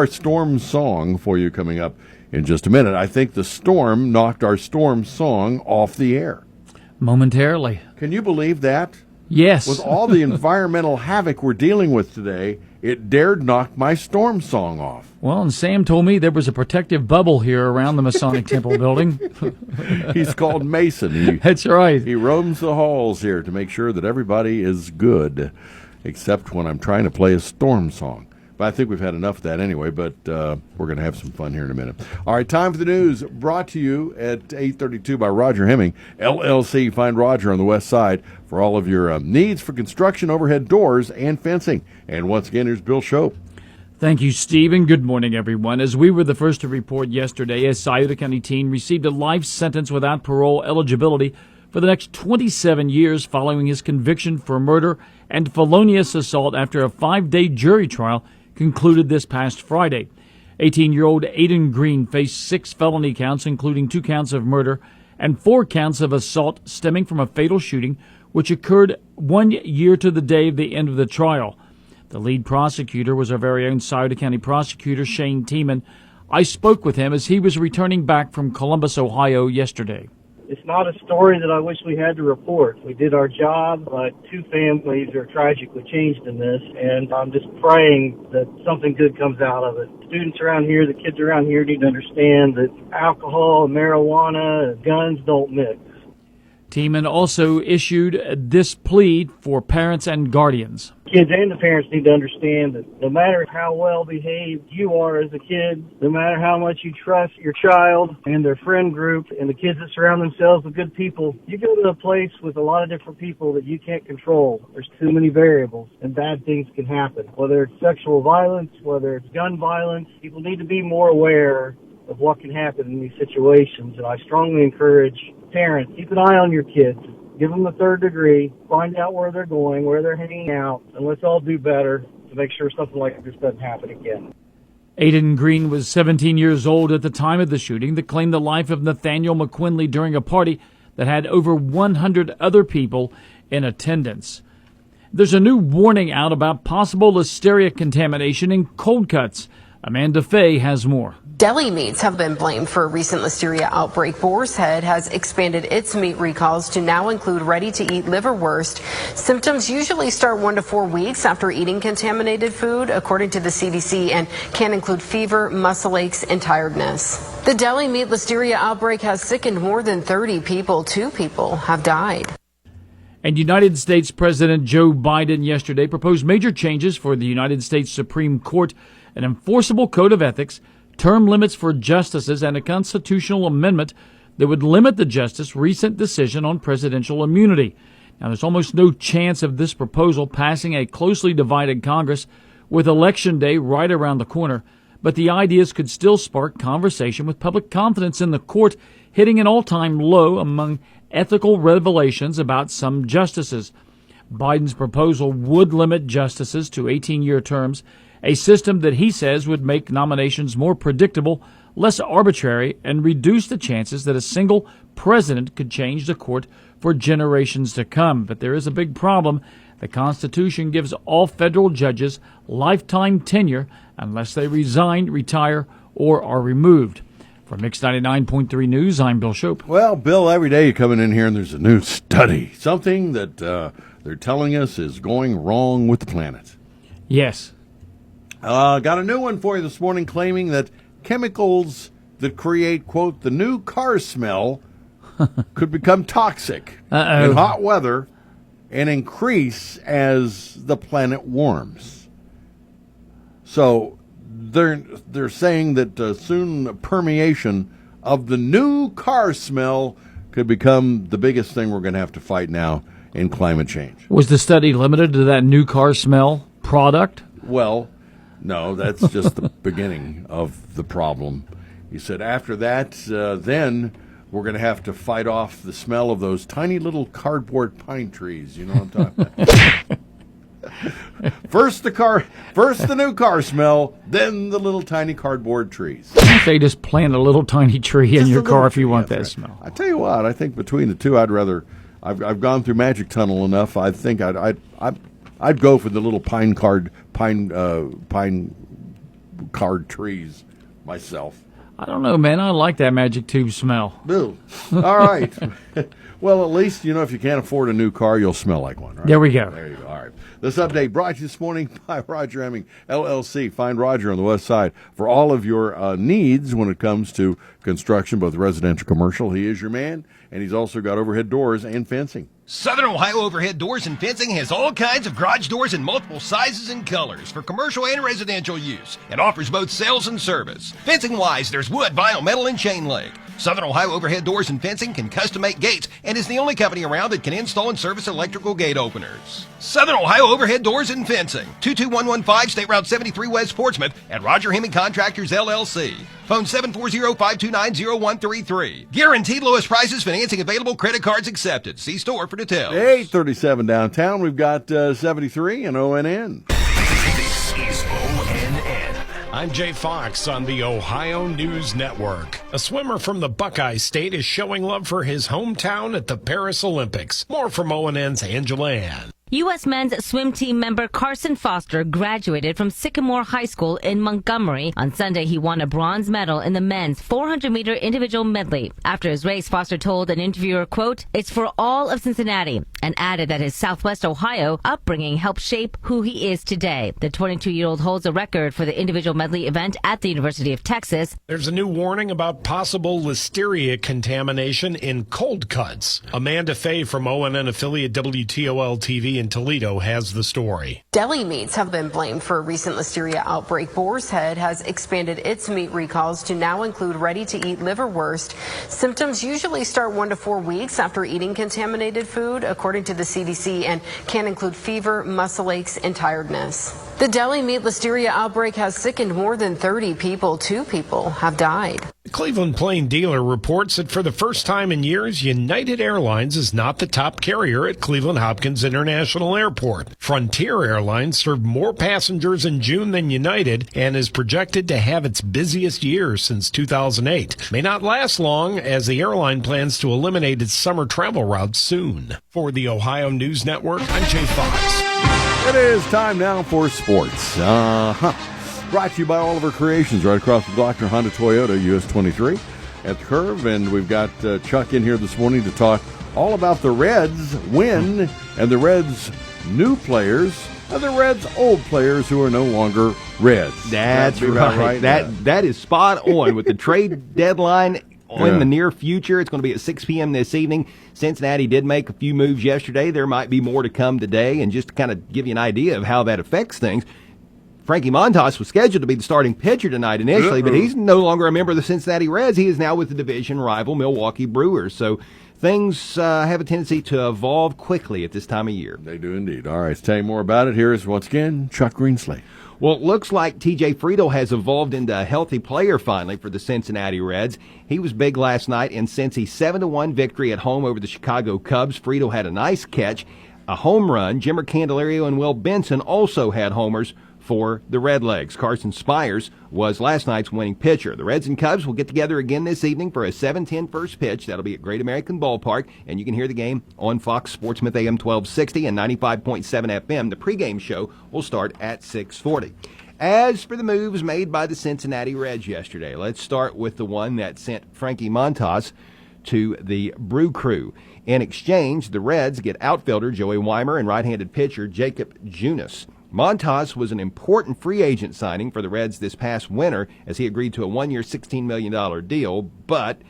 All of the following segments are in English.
Our storm song for you coming up in just a minute. I think the storm knocked our storm song off the air. Momentarily. Can you believe that? Yes. With all the environmental havoc we're dealing with today, it dared knock my storm song off. Well, and Sam told me there was a protective bubble here around the Masonic Temple building. He's called Mason. That's right. He roams the halls here to make sure that everybody is good, except when I'm trying to play a storm song. But I think we've had enough of that anyway, but we're going to have some fun here in a minute. All right, time for the news, brought to you at 8:32 by Roger Hemming, LLC. Find Roger on the west side for all of your needs for construction, overhead doors, and fencing. And once again, here's Bill Shope. Thank you, Steve, and good morning, everyone. As we were the first to report yesterday, a Scioto County teen received a life sentence without parole eligibility for the next 27 years following his conviction for murder and felonious assault after a 5-day jury trial concluded this past Friday. 18-year-old Aiden Green faced 6 felony counts, including 2 counts of murder and 4 counts of assault stemming from a fatal shooting, which occurred 1 year to the day of the end of the trial. The lead prosecutor was our very own Scioto County prosecutor, Shane Tiemann. I spoke with him as he was returning back from Columbus, Ohio yesterday. It's not a story that I wish we had to report. We did our job, but 2 families are tragically changed in this, and I'm just praying that something good comes out of it. Students around here, the kids around here need to understand that alcohol, marijuana, and guns don't mix. Tiemann also issued this plea for parents and guardians. Kids and the parents need to understand that no matter how well behaved you are as a kid, no matter how much you trust your child and their friend group and the kids that surround themselves with good people, you go to a place with a lot of different people that you can't control. There's too many variables and bad things can happen. Whether it's sexual violence, whether it's gun violence, people need to be more aware of what can happen in these situations. And I strongly encourage parents, keep an eye on your kids. Give them the 3rd degree, find out where they're going, where they're hanging out, and let's all do better to make sure something like this doesn't happen again. Aiden Green was 17 years old at the time of the shooting that claimed the life of Nathaniel McQuinley during a party that had over 100 other people in attendance. There's a new warning out about possible listeria contamination in cold cuts. Amanda Fay has more. Deli meats have been blamed for a recent listeria outbreak. Boar's Head has expanded its meat recalls to now include ready-to-eat liverwurst. Symptoms usually start 1 to 4 weeks after eating contaminated food, according to the CDC, and can include fever, muscle aches, and tiredness. The deli meat listeria outbreak has sickened more than 30 people. 2 people have died. And United States President Joe Biden yesterday proposed major changes for the United States Supreme Court, an enforceable code of ethics, term limits for justices, and a constitutional amendment that would limit the justice's recent decision on presidential immunity. Now, there's almost no chance of this proposal passing a closely divided Congress with Election Day right around the corner, but the ideas could still spark conversation with public confidence in the court hitting an all-time low among ethical revelations about some justices. Biden's proposal would limit justices to 18-year terms, a system that he says would make nominations more predictable, less arbitrary, and reduce the chances that a single president could change the court for generations to come. But there is a big problem. The Constitution gives all federal judges lifetime tenure unless they resign, retire, or are removed. For Mix 99.3 News, I'm Bill Shope. Well, Bill, every day you're coming in here and there's a new study, something that they're telling us is going wrong with the planet. Yes. Got a new one for you this morning claiming that chemicals that create, quote, the new car smell could become toxic in hot weather and increase as the planet warms. So they're saying that soon permeation of the new car smell could become the biggest thing we're going to have to fight now in climate change. Was the study limited to that new car smell product? Well, no, that's just the beginning of the problem. He said after that, then we're going to have to fight off the smell of those tiny little cardboard pine trees. You know what I'm talking about? First the new car smell, then the little tiny cardboard trees. They just plant a little tiny tree in your car if you want that smell. I tell you what, I think between the two, I'd rather. I've gone through Magic Tunnel enough. I think I'd go for the little pine card trees myself. I don't know, man. I like that magic tube smell. Boo. All right. Well, at least, if you can't afford a new car, you'll smell like one, right? There we go. There you go. All right. This update brought to you this morning by Roger Hemming, LLC. Find Roger on the west side for all of your needs when it comes to construction, both residential, commercial. He is your man, and he's also got overhead doors and fencing. Southern Ohio Overhead Doors and Fencing has all kinds of garage doors in multiple sizes and colors for commercial and residential use and offers both sales and service. Fencing-wise, there's wood, vinyl, metal, and chain link. Southern Ohio Overhead Doors and Fencing can custom-make gates and is the only company around that can install and service electrical gate openers. Southern Ohio Overhead Doors and Fencing, 22115 State Route 73 West Portsmouth at Roger Hemming Contractors, LLC. Phone 740-529-0133. Guaranteed lowest prices, financing available, credit cards accepted. See store for details. 837 downtown. We've got 73 and ONN. This is ONN. I'm Jay Fox on the Ohio News Network. A swimmer from the Buckeye State is showing love for his hometown at the Paris Olympics. More from ONN's Angela Ann. U.S. men's swim team member Carson Foster graduated from Sycamore High School in Montgomery. On Sunday, he won a bronze medal in the men's 400-meter individual medley. After his race, Foster told an interviewer, quote, "It's for all of Cincinnati," and added that his Southwest Ohio upbringing helped shape who he is today. The 22-year-old holds a record for the individual medley event at the University of Texas. There's a new warning about possible listeria contamination in cold cuts. Amanda Fay from ONN affiliate WTOL-TV in Toledo has the story. Deli meats have been blamed for a recent listeria outbreak. Boar's Head has expanded its meat recalls to now include ready-to-eat liverwurst. Symptoms usually start 1 to 4 weeks after eating contaminated food, according to the CDC, and can include fever, muscle aches, and tiredness. The deli meat listeria outbreak has sickened more than 30 people. 2 people have died. The Cleveland Plain Dealer reports that for the first time in years, United Airlines is not the top carrier at Cleveland Hopkins International Airport. Frontier Airlines served more passengers in June than United and is projected to have its busiest year since 2008. May not last long, as the airline plans to eliminate its summer travel routes soon. For the Ohio News Network, I'm Jay Fox. It is time now for sports. Brought to you by Oliver Creations, right across the Glockner Honda Toyota US 23 at the curve. And we've got Chuck in here this morning to talk all about the Reds win and the Reds new players and the Reds old players who are no longer Reds. That's right. That is spot on with the trade deadline in the near future. It's going to be at 6 p.m. this evening. Cincinnati did make a few moves yesterday. There might be more to come today. And just to kind of give you an idea of how that affects things, Frankie Montas was scheduled to be the starting pitcher tonight initially, but he's no longer a member of the Cincinnati Reds. He is now with the division rival Milwaukee Brewers. So things have a tendency to evolve quickly at this time of year. They do indeed. All right, to tell you more about it, here is once again Chuck Greenslade. Well, it looks like TJ Friedel has evolved into a healthy player finally for the Cincinnati Reds. He was big last night in Cincy's 7-1 victory at home over the Chicago Cubs. Friedel had a nice catch, a home run. Jimmer Candelario and Will Benson also had homers for the Redlegs. Carson Spires was last night's winning pitcher. The Reds and Cubs will get together again this evening for a 7:10 first pitch. That'll be at Great American Ballpark, and you can hear the game on Fox Sportsmouth AM 1260 and 95.7 FM. The pregame show will start at 6:40. As for the moves made by the Cincinnati Reds yesterday, let's start with the one that sent Frankie Montas to the Brew Crew. In exchange, the Reds get outfielder Joey Weimer and right-handed pitcher Jacob Junis. Montas was an important free agent signing for the Reds this past winter as he agreed to a one-year $16 million deal, but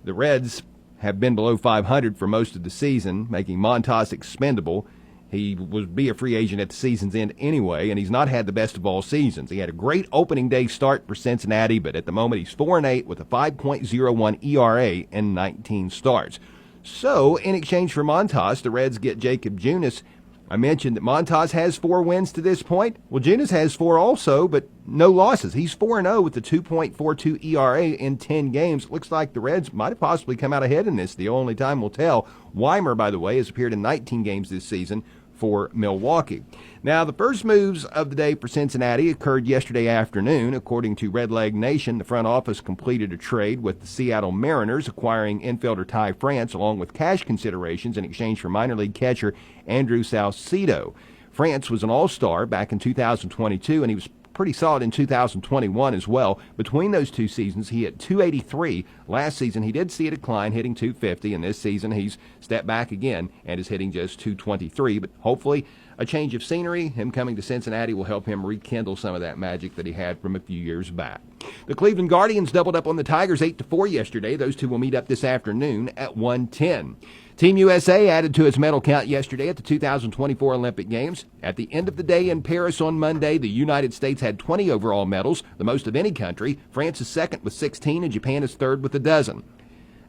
the Reds have been below .500 for most of the season, making Montas expendable. He would be a free agent at the season's end anyway, and he's not had the best of all seasons. He had a great opening day start for Cincinnati, but at the moment he's 4-8 with a 5.01 ERA in 19 starts. So, in exchange for Montas, the Reds get Jacob Junis. I mentioned that Montas has 4 wins to this point. Well, Junis has 4 also, but no losses. He's 4-0 with the 2.42 ERA in 10 games. Looks like the Reds might have possibly come out ahead in this deal. Only time will tell. Weimer, by the way, has appeared in 19 games this season for Milwaukee. Now, the first moves of the day for Cincinnati occurred yesterday afternoon. According to Redleg Nation, the front office completed a trade with the Seattle Mariners, acquiring infielder Ty France along with cash considerations in exchange for minor league catcher Andrew Salcedo. France was an all-star back in 2022, and he was pretty solid in 2021 as well. Between those two seasons, he hit .283. Last season, he did see a decline, hitting .250, and this season he's stepped back again and is hitting just .223. But hopefully a change of scenery, him coming to Cincinnati, will help him rekindle some of that magic that he had from a few years back. The Cleveland Guardians doubled up on the Tigers 8-4 yesterday. Those two will meet up this afternoon at 1:10. Team USA added to its medal count yesterday at the 2024 Olympic Games. At the end of the day in Paris on Monday, the United States had 20 overall medals, the most of any country. France is second with 16, and Japan is third with a dozen.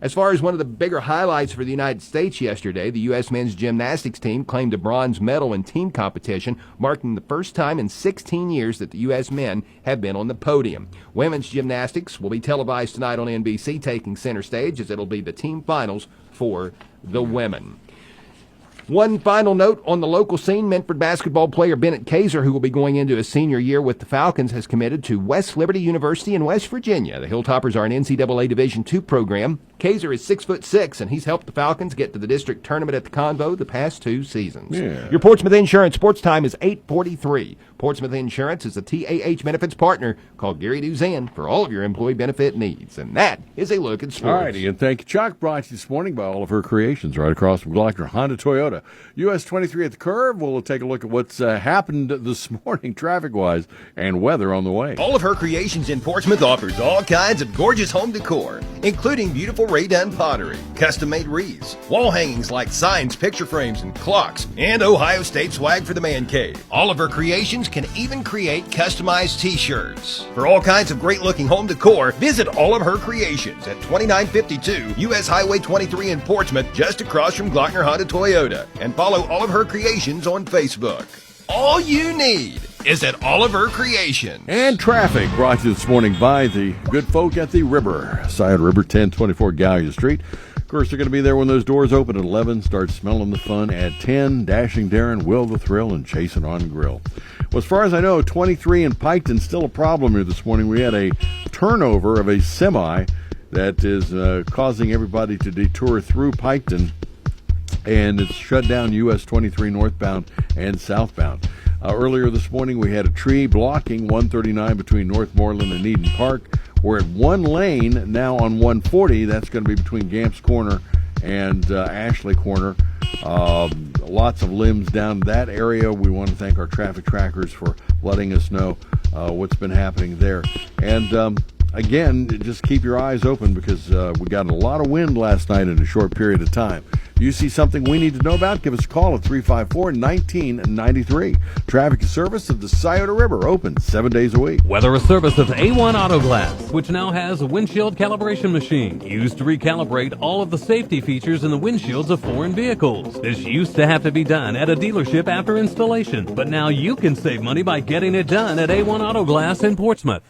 As far as one of the bigger highlights for the United States yesterday, the U.S. men's gymnastics team claimed a bronze medal in team competition, marking the first time in 16 years that the U.S. men have been on the podium. Women's gymnastics will be televised tonight on NBC, taking center stage as it'll be the team finals for the women. One final note on the local scene, Medford basketball player Bennett Kaiser, who will be going into his senior year with the Falcons, has committed to West Liberty University in West Virginia. The Hilltoppers are an NCAA Division II program. Kaiser is 6'6", and he's helped the Falcons get to the district tournament at the Convo the past 2 seasons. Yeah. Your Portsmouth Insurance sports time is 8:43. Portsmouth Insurance is a TAH benefits partner. Call Gary Duzan for all of your employee benefit needs. And that is a look at sports. All righty, and thank you, Chuck. Brought to you this morning by all of her creations right across from Glockner Honda Toyota. US 23 at the curve. We'll take a look at what's happened this morning traffic-wise and weather on the way. All of her creations in Portsmouth offers all kinds of gorgeous home decor, including beautiful Raydun pottery, custom-made wreaths, wall hangings like signs, picture frames, and clocks, and Ohio State swag for the man cave. All of her creations can even create customized t-shirts. For all kinds of great-looking home decor, visit all of her creations at 2952 US Highway 23 in Portsmouth, just across from Glockner Honda Toyota, and follow all of her creations on Facebook. All you need is at all of her creations. And traffic brought to you this morning by the good folk at the River, Side River, 1024 Gallia Street. Of course, they're going to be there when those doors open at 11. Start smelling the fun at 10. Dashing Darren, Will the Thrill, and Chasing on Grill. Well, as far as I know, 23 in Piketon still a problem here this morning. We had a turnover of a semi that is causing everybody to detour through Piketon, and it's shut down US 23 northbound and southbound. Earlier this morning, we had a tree blocking 139 between Northmoreland and Eden Park. We're at one lane now on 140. That's going to be between Gamps Corner and Ashley Corner. Lots of limbs down that area. We want to thank our traffic trackers for letting us know what's been happening there. And again, just keep your eyes open because we got a lot of wind last night in a short period of time. If you see something we need to know about, give us a call at 354-1993. Traffic and service of the Scioto River, open 7 days a week. Weather is service of A1 Auto Glass, which now has a windshield calibration machine used to recalibrate all of the safety features in the windshields of foreign vehicles. This used to have to be done at a dealership after installation, but now you can save money by getting it done at A1 Auto Glass in Portsmouth.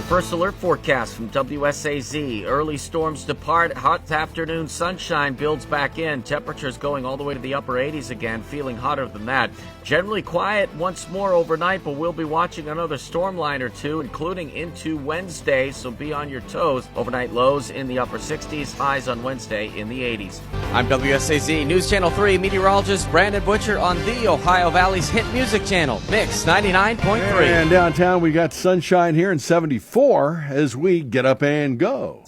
First alert forecast from WSAZ. Early storms depart. Hot afternoon sunshine builds back in. Temperatures going all the way to the upper 80s again, feeling hotter than that. Generally quiet once more overnight, but we'll be watching another storm line or two, including into Wednesday, so be on your toes. Overnight lows in the upper 60s, highs on Wednesday in the 80s. I'm WSAZ News Channel 3 meteorologist Brandon Butcher on the Ohio Valley's hit music channel, Mix 99.3. And downtown, we got sunshine here in 74 as we get up and go.